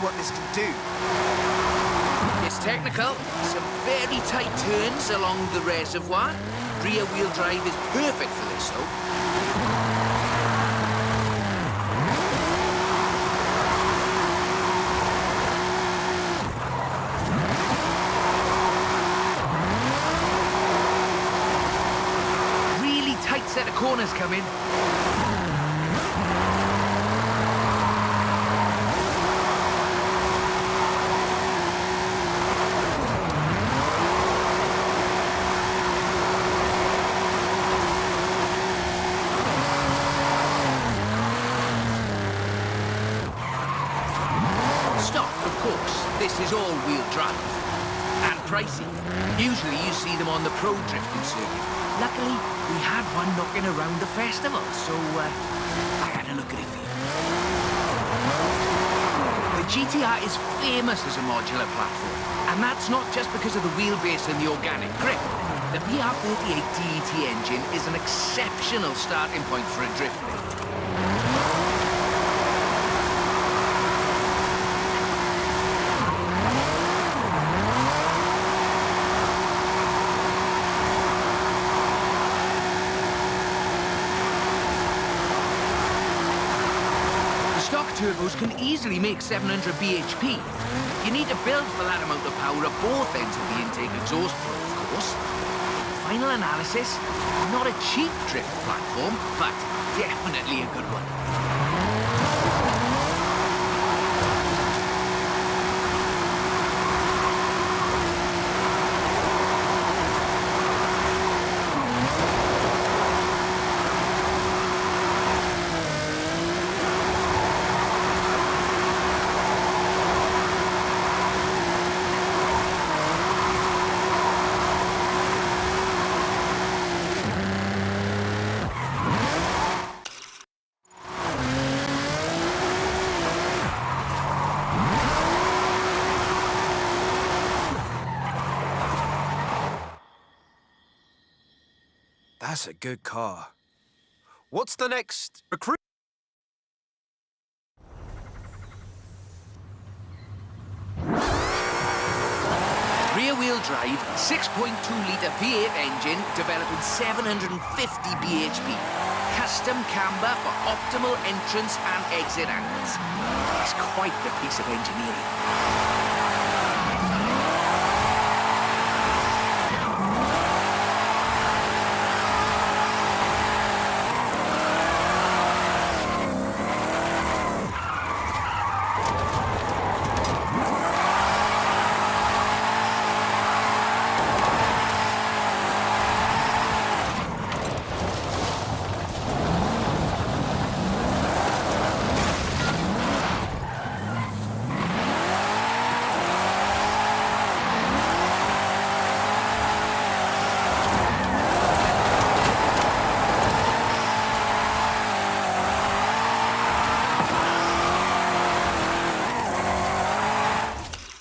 what this can do. It's technical. Some very tight turns along the reservoir. Rear-wheel drive is perfect for this, though. Really tight set of corners coming. This is all-wheel drive. And pricey. Usually you see them on the pro drifting circuit. Luckily, we had one knocking around the festival, so I had a look at it for you. The GTR is famous as a modular platform. And that's not just because of the wheelbase and the organic grip. The VR38 DET engine is an exceptional starting point for a drift build. Turbos can easily make 700 bhp. You need to build for that amount of power at both ends of the intake exhaust flow, of course. Final analysis, not a cheap drift platform, but definitely a good one. That's a good car. What's the next recruit? Rear-wheel drive, 6.2-litre V8 engine, developing 750 bhp. Custom camber for optimal entrance and exit angles. It's quite the piece of engineering.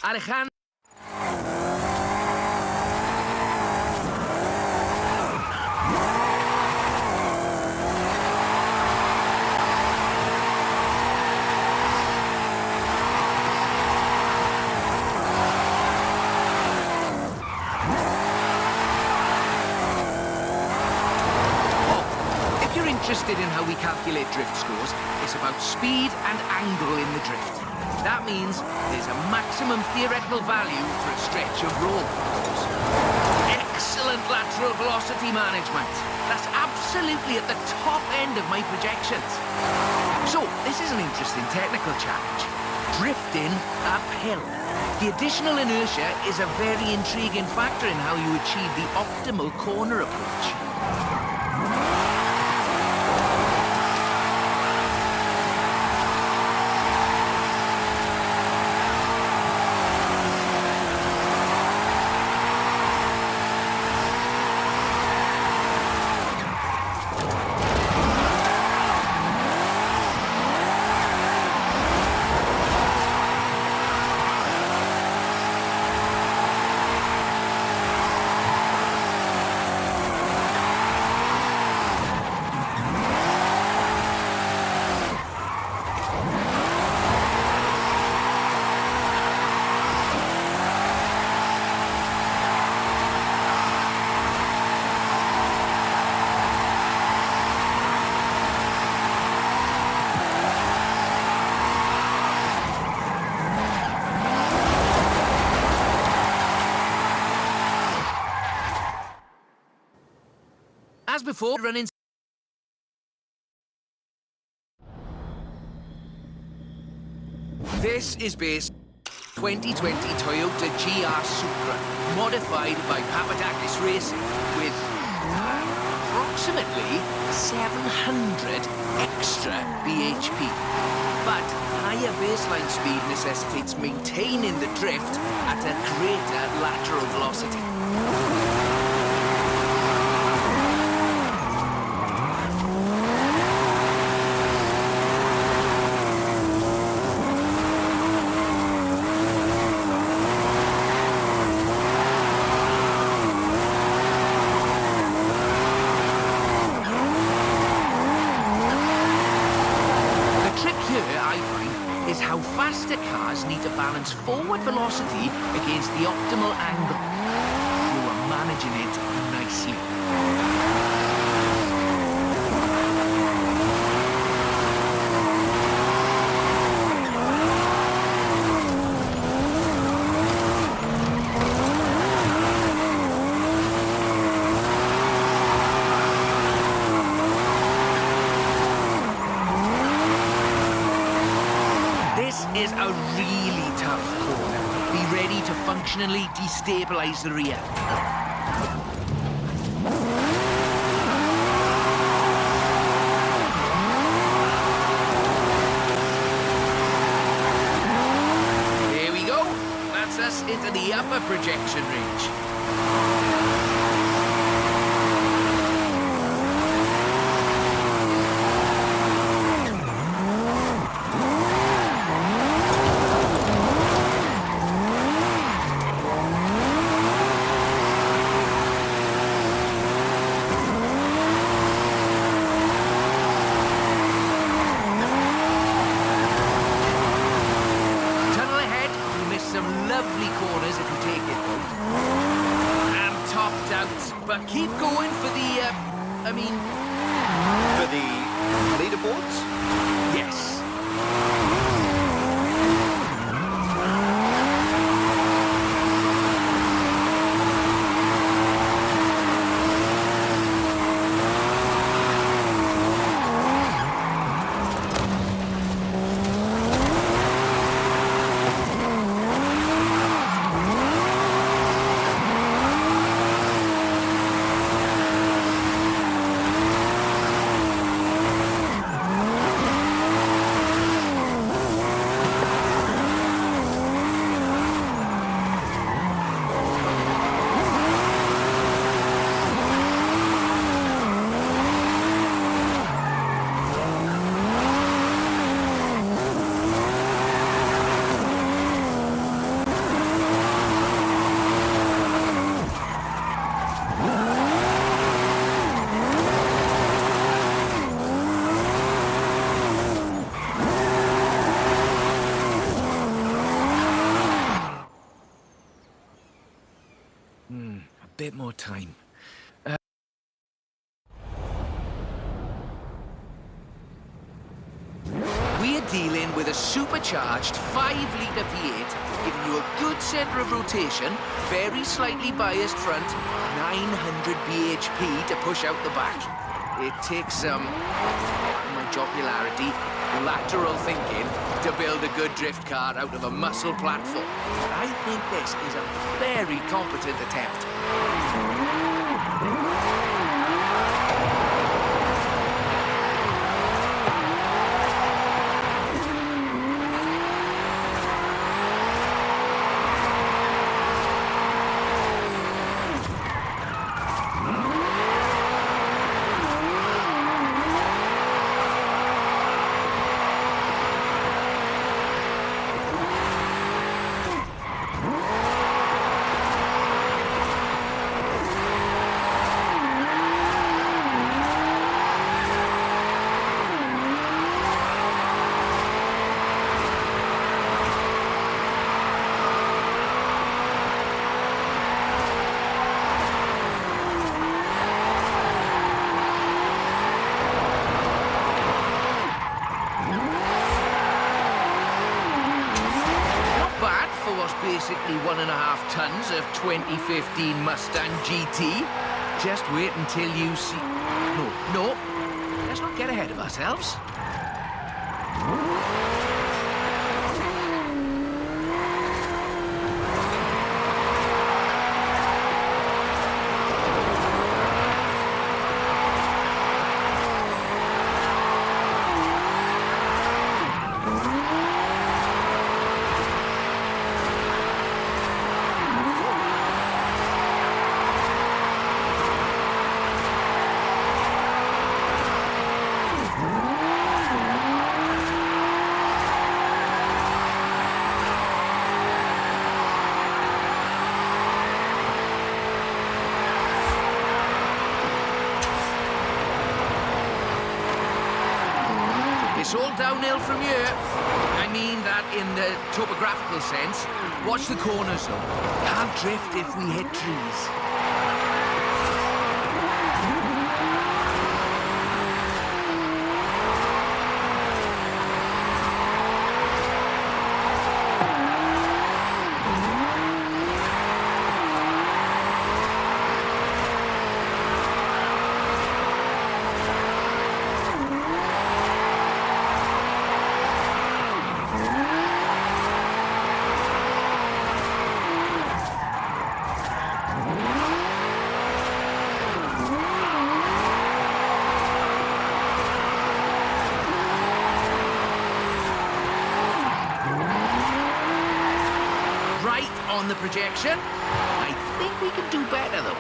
Alejandro. If you're interested in how we calculate drift scores, it's about speed and angle in the drift. That means there's a maximum theoretical value for a stretch of road. Excellent lateral velocity management. That's absolutely at the top end of my projections. So, this is an interesting technical challenge. Drifting uphill. The additional inertia is a very intriguing factor in how you achieve the optimal corner approach. before running. This is based 2020 Toyota GR Supra, modified by Papadakis Racing with approximately 700 extra bhp. But higher baseline speed necessitates maintaining the drift at a greater lateral velocity. Is how faster cars need to balance forward velocity against the optimal angle. You are managing it nicely. Is a really tough corner. Be ready to functionally destabilize the rear. There we go. That's us into the upper projection range. But keep going for the, For the leaderboards? Yes. A bit more time. We're dealing with a supercharged 5-litre V8, giving you a good centre of rotation, very slightly biased front, 900 bhp to push out the back. It takes some, my jocularity, lateral thinking to build a good drift car out of a muscle platform. But I think this is a very competent attempt. Basically 1.5 tons of 2015 Mustang GT. Just wait until you see... No, let's not get ahead of ourselves. It's all downhill from here. I mean that in the topographical sense. Watch the corners, though. Can't drift if we hit trees. On the projection. I think we can do better, though.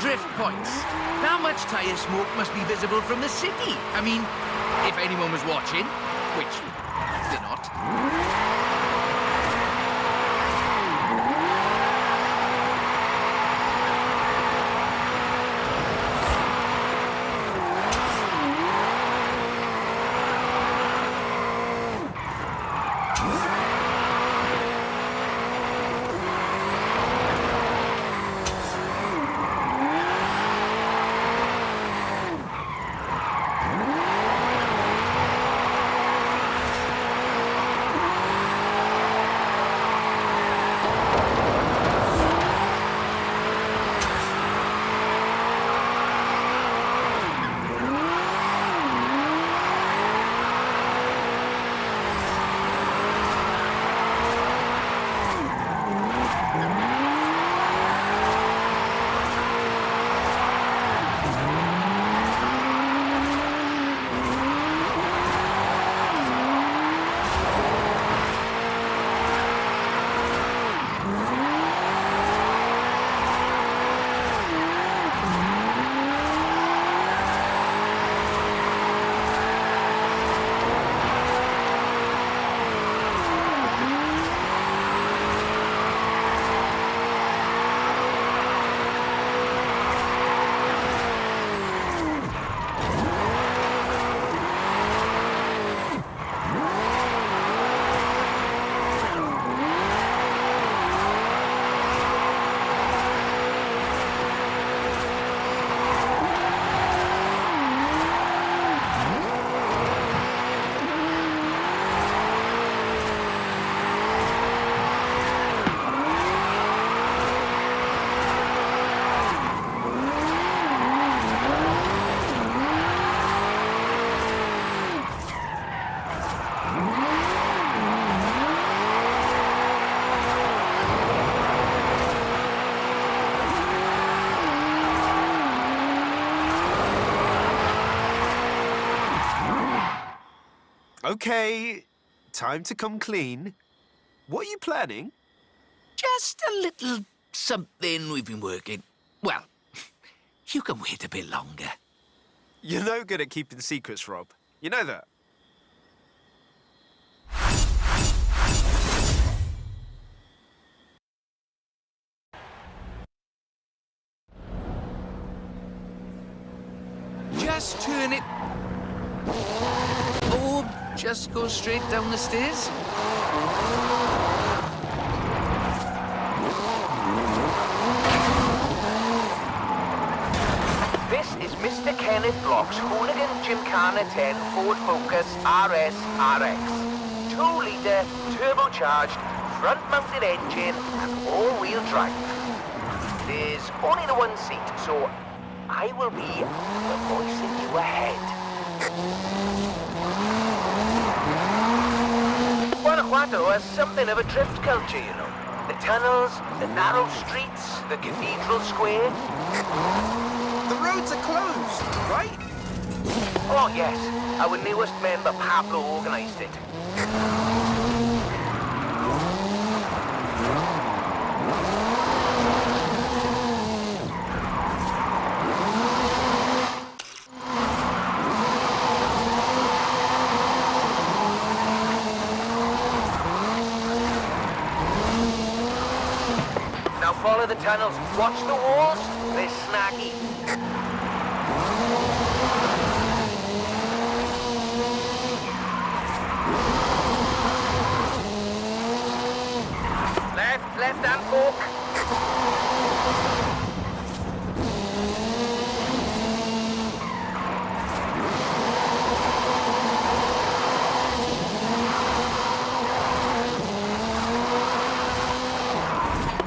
Drift points. How much tyre smoke must be visible from the city? I mean, if anyone was watching, which they're not. Okay, time to come clean. What are you planning? Just a little something we've been working. Well, you can wait a bit longer. You're no good at keeping secrets, Rob. You know that. just turn it... Or just go straight down the stairs? This is Mr. Kenneth Block's Hooligan Gymkhana 10 Ford Focus RS RX. 2-litre, turbocharged, front-mounted engine and all-wheel drive. There's only the one seat, so I will be the voice in your head. Guanajuato has something of a drift culture, you know. The tunnels, the narrow streets, the cathedral square. The roads are closed, right? Oh yes, our newest member Pablo organised it. Now follow the tunnels. Watch the walls. They're snaggy. Left hand fork.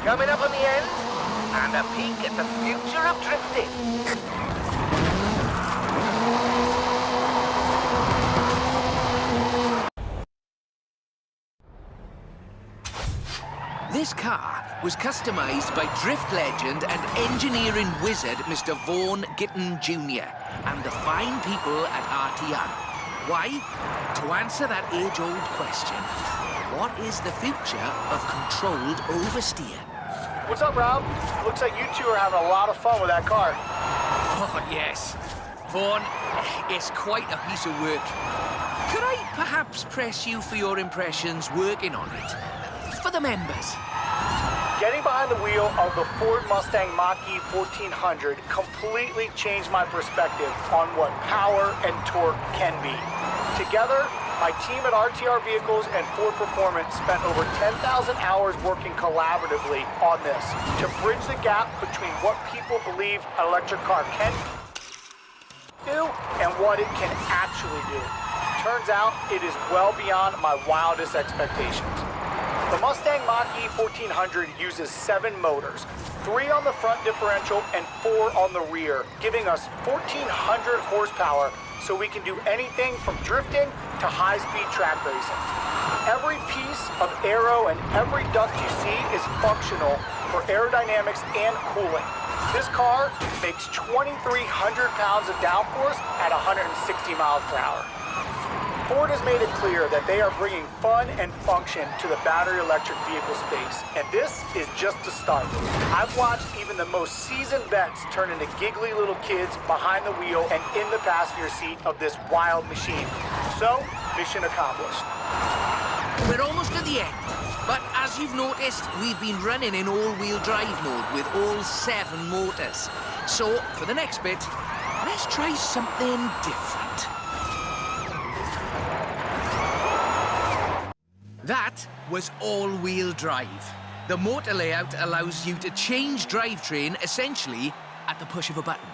Coming up on the end, and a peek at the future of drifting. This car was customised by drift legend and engineering wizard Mr. Vaughan Gitton Jr. and the fine people at RTR. Why? To answer that age-old question, what is the future of controlled oversteer? What's up, Rob? Looks like you two are having a lot of fun with that car. Oh, yes. Vaughan, it's quite a piece of work. Could I perhaps press you for your impressions working on it? For the members. Getting behind the wheel of the Ford Mustang Mach-E 1400 completely changed my perspective on what power and torque can be. Together, my team at RTR Vehicles and Ford Performance spent over 10,000 hours working collaboratively on this to bridge the gap between what people believe an electric car can do and what it can actually do. Turns out it is well beyond my wildest expectations. The Mustang Mach-E 1400 uses 7 motors, 3 on the front differential and 4 on the rear, giving us 1,400 horsepower so we can do anything from drifting to high-speed track racing. Every piece of aero and every duct you see is functional for aerodynamics and cooling. This car makes 2,300 pounds of downforce at 160 miles per hour. Ford has made it clear that they are bringing fun and function to the battery electric vehicle space, and this is just the start. I've watched even the most seasoned vets turn into giggly little kids behind the wheel and in the passenger seat of this wild machine. So, mission accomplished. We're almost at the end, but as you've noticed, we've been running in all-wheel drive mode with all 7 motors. So, for the next bit, let's try something different. That was all-wheel drive. The motor layout allows you to change drivetrain essentially at the push of a button.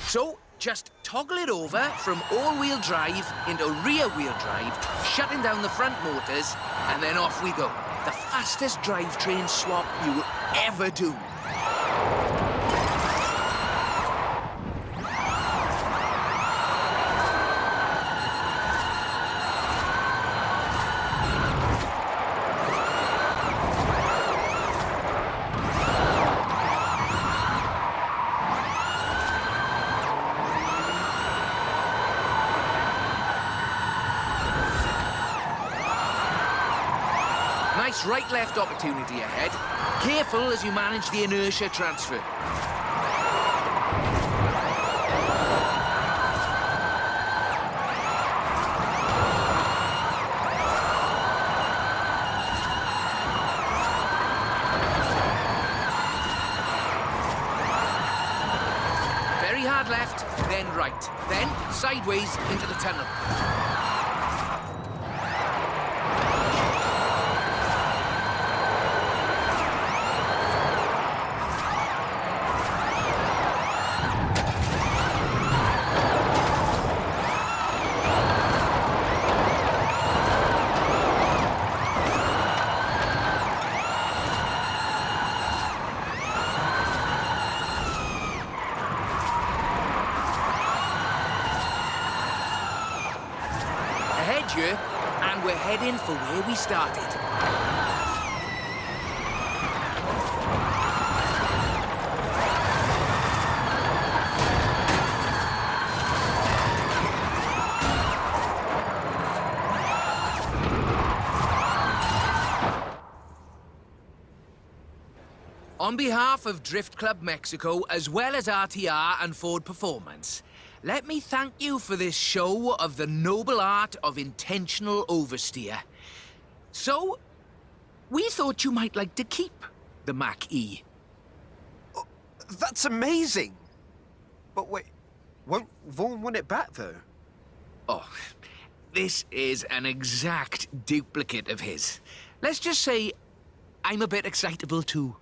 So, just toggle it over from all-wheel drive into rear-wheel drive, shutting down the front motors, and then off we go. The fastest drivetrain swap you will ever do. Nice right-left opportunity ahead. Careful as you manage the inertia transfer. Hard left, then right. Then sideways into the tunnel. Ahead you, and we're heading for where we started. On behalf of Drift Club Mexico, as well as RTR and Ford Performance, let me thank you for this show of the noble art of intentional oversteer. So, we thought you might like to keep the Mach-E. That's amazing! But wait, won't Vaughan want it back, though? Oh, this is an exact duplicate of his. Let's just say I'm a bit excitable, too.